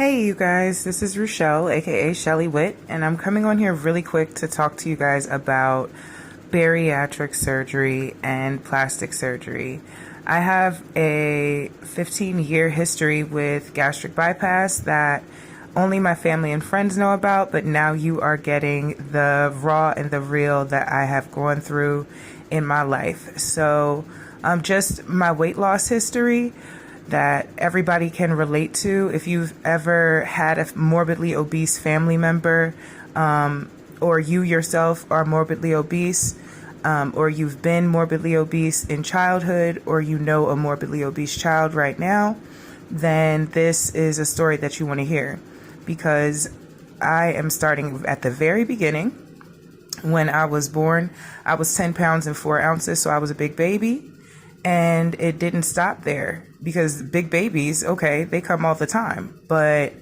Hey you guys, this is Rochelle, aka ChellyWhit, and I'm coming on here really quick to talk to you guys about bariatric surgery and plastic surgery. I have a 15-year history with gastric bypass that only my family and friends know about, but now you are getting the raw and the real that I have gone through in my life. So just my weight loss history that everybody can relate to. If you've ever had a morbidly obese family member, or you yourself are morbidly obese, or you've been morbidly obese in childhood, or you know a morbidly obese child right now, then this is a story that you want to hear, because I am starting at the very beginning. When I was born, I was 10 pounds and 4 ounces, so I was a big baby. And it didn't stop there, because big babies, okay, they come all the time. But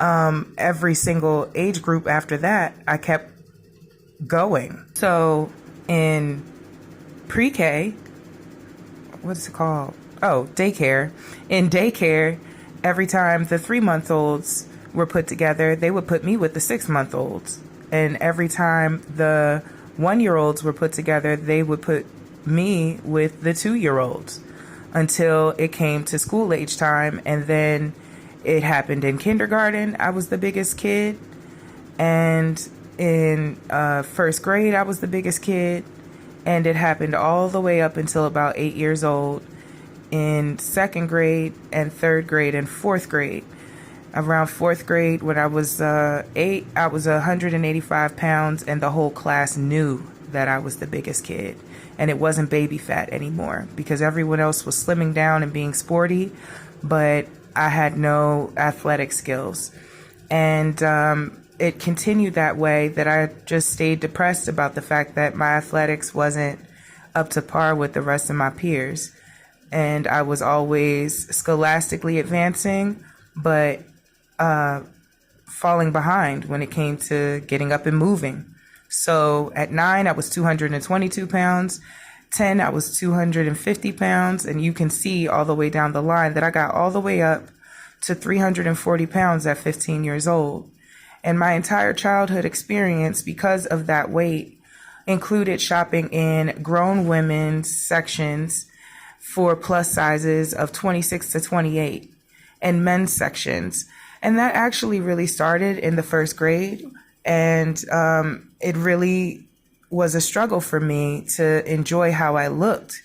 every single age group after that, I kept going. So in pre-K, what's it called? Oh, daycare. In daycare, every time the 3-month-olds were put together, they would put me with the 6-month-olds. And every time the 1-year-olds were put together, they would put me with the 2-year-olds until it came to school age time. And then it happened in kindergarten. I was the biggest kid. And in first grade, I was the biggest kid. And it happened all the way up until about 8 years old in second grade and third grade and fourth grade. Around fourth grade, when I was 8, I was 185 pounds, and the whole class knew that I was the biggest kid. And it wasn't baby fat anymore, because everyone else was slimming down and being sporty, but I had no athletic skills. And it continued that way, that I just stayed depressed about the fact that my athletics wasn't up to par with the rest of my peers. And I was always scholastically advancing, but falling behind when it came to getting up and moving. So at 9, I was 222 pounds. 10, I was 250 pounds. And you can see all the way down the line that I got all the way up to 340 pounds at 15 years old. And my entire childhood experience, because of that weight, included shopping in grown women's sections for plus sizes of 26 to 28 and men's sections. And that actually really started in the first grade. And it really was a struggle for me to enjoy how I looked,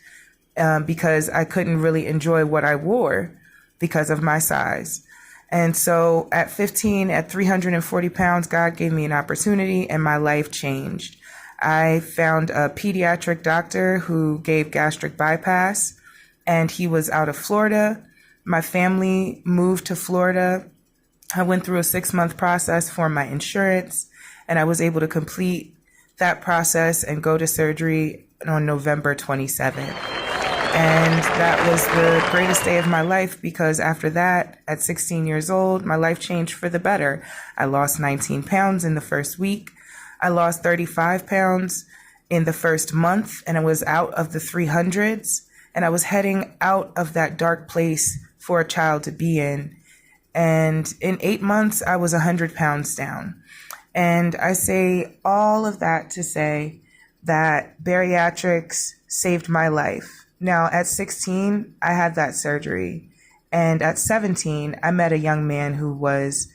because I couldn't really enjoy what I wore because of my size. And so at 15, at 340 pounds, God gave me an opportunity and my life changed. I found a pediatric doctor who gave gastric bypass, and he was out of Florida. My family moved to Florida. I went through a 6-month process for my insurance, and I was able to complete that process and go to surgery on November 27th. And that was the greatest day of my life, because after that, at 16 years old, my life changed for the better. I lost 19 pounds in the first week. I lost 35 pounds in the first month, and I was out of the 300s. And I was heading out of that dark place for a child to be in. And in 8 months, I was 100 pounds down. And I say all of that to say that bariatrics saved my life. Now, at 16, I had that surgery. And at 17, I met a young man who was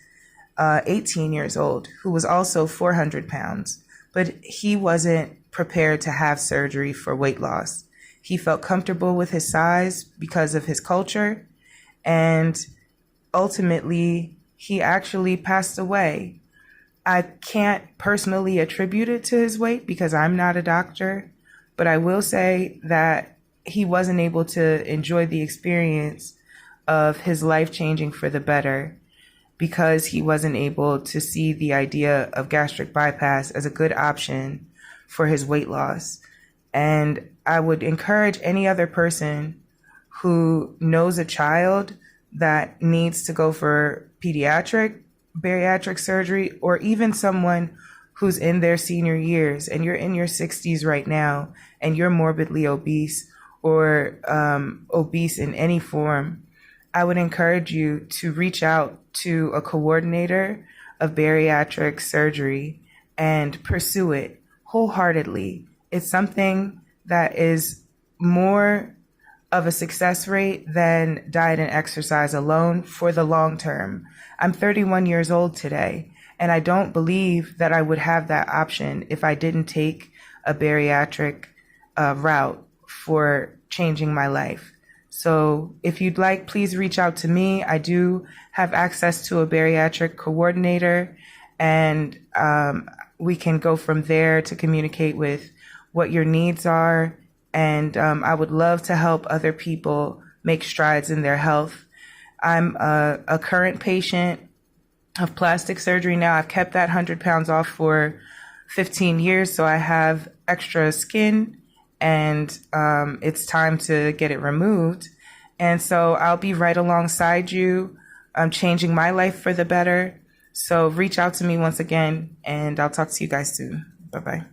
18 years old, who was also 400 pounds. But he wasn't prepared to have surgery for weight loss. He felt comfortable with his size because of his culture. And ultimately, he actually passed away. I can't personally attribute it to his weight because I'm not a doctor, but I will say that he wasn't able to enjoy the experience of his life changing for the better, because he wasn't able to see the idea of gastric bypass as a good option for his weight loss. And I would encourage any other person who knows a child that needs to go for bariatric surgery, or even someone who's in their senior years and you're in your 60s right now and you're morbidly obese or obese in any form, I would encourage you to reach out to a coordinator of bariatric surgery and pursue it wholeheartedly. It's something that is more of a success rate than diet and exercise alone for the long term. I'm 31 years old today, and I don't believe that I would have that option if I didn't take a bariatric route for changing my life. So if you'd like, please reach out to me. I do have access to a bariatric coordinator, and we can go from there to communicate with what your needs are. And I would love to help other people make strides in their health. I'm a current patient of plastic surgery now. I've kept that 100 pounds off for 15 years, so I have extra skin, and it's time to get it removed. And so I'll be right alongside you, changing my life for the better. So reach out to me once again, and I'll talk to you guys soon. Bye-bye.